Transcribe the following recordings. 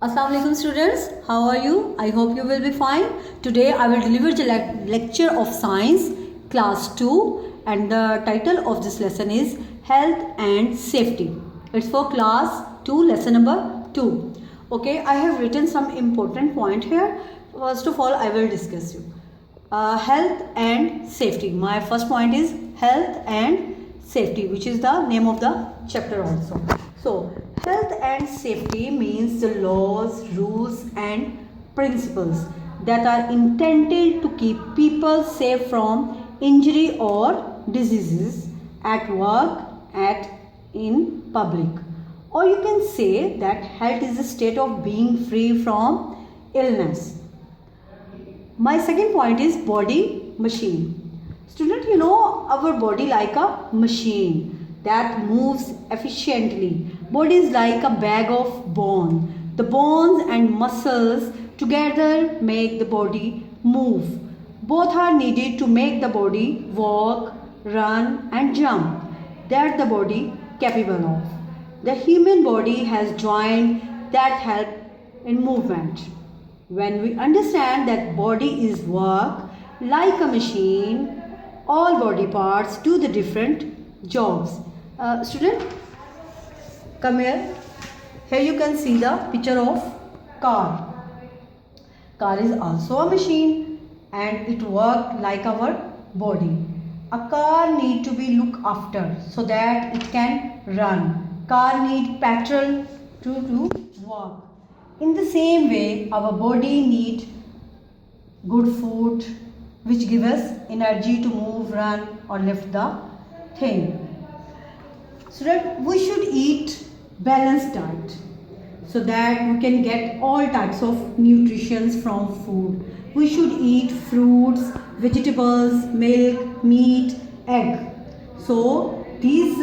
Assalamu alaikum students, how are you? I hope you will be fine. Today I will deliver the lecture of science class 2 and the title of this lesson is health and safety. It's for class 2 lesson number 2. Okay, I have written some important point here. First of all I will discuss you. Health and safety. My first point is health and safety, which is the name of the chapter also. So health and safety means the laws, rules and principles that are intended to keep people safe from injury or diseases at work, in public. Or you can say that health is a state of being free from illness. My second point is body machine. Student, you know our body like a machine that moves efficiently. Body is like a bag of bone. The bones and muscles together make the body move. Both are needed to make the body walk, run and jump. That the body capable of. The human body has joints that help in movement. When we understand that body is work like a machine, all body parts do the different jobs. Student, come here. Here you can see the picture of car. Car is also a machine and it works like our body. A car need to be looked after so that it can run. Car need petrol to work. In the same way, our body need good food which give us energy to move, run or lift the thing. So that we should eat balanced diet so that we can get all types of nutrition from food. We should eat fruits, vegetables, milk, meat, egg. So these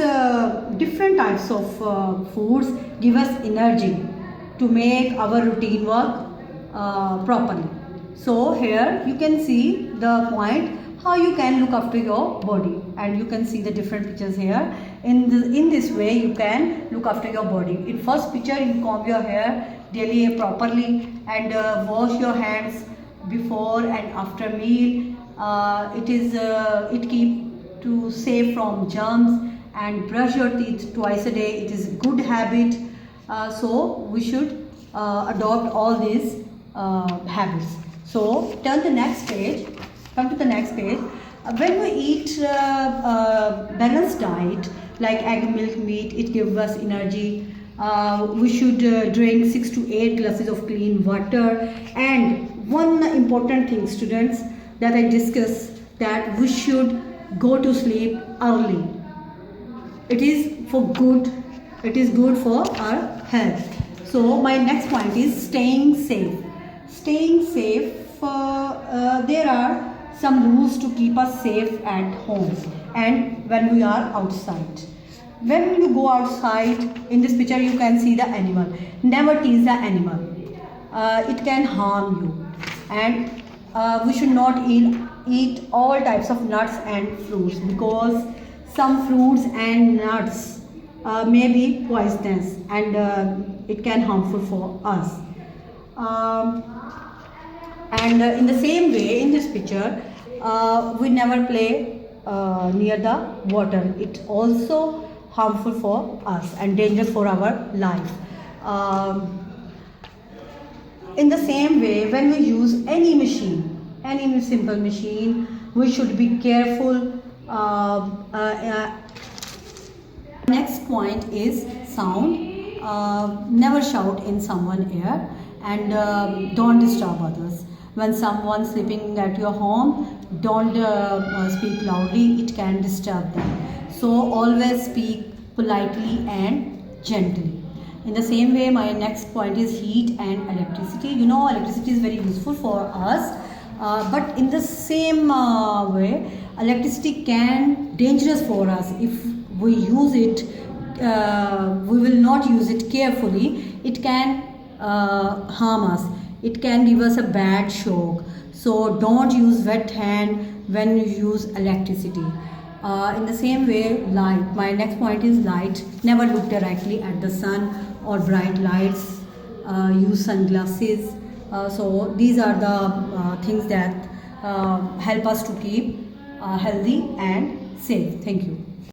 different types of foods give us energy to make our routine work properly. So here you can see the point how you can look after your body, and you can see the different pictures here. In this way you can look after your body. In first picture you comb your hair daily properly and wash your hands before and after meal. It keep to safe from germs, and brush your teeth twice a day. It is a good habit. So we should adopt all these habits. So turn the next page. Come to the next page. When we eat balanced diet like egg, milk, meat, it gives us energy. We should drink 6 to 8 glasses of clean water. And one important thing, students, that I discuss, that we should go to sleep early. It is for good. It is good for our health. So my next point is staying safe. Staying safe. There are some rules to keep us safe at home and when we are outside. When you go outside, in this picture you can see the animal. Never tease the animal. It can harm you. And we should not eat all types of nuts and fruits, because some fruits and nuts may be poisonous and it can harmful for us. In the same way, in this picture, we never play near the water. It also harmful for us and dangerous for our life. In the same way, when we use any machine, any simple machine, we should be careful. Next point is sound. Never shout in someone's ear and don't disturb others. When someone sleeping at your home, don't speak loudly, it can disturb them. So always speak politely and gently. In the same way, my next point is heat and electricity. You know, electricity is very useful for us, but in the same way, electricity can dangerous for us if we use it. We will not use it carefully. It can harm us. It can give us a bad shock. So don't use wet hand when you use electricity. In the same way, light. My next point is light. Never look directly at the sun or bright lights. use sunglasses. So these are the things that help us to keep healthy and safe. Thank you.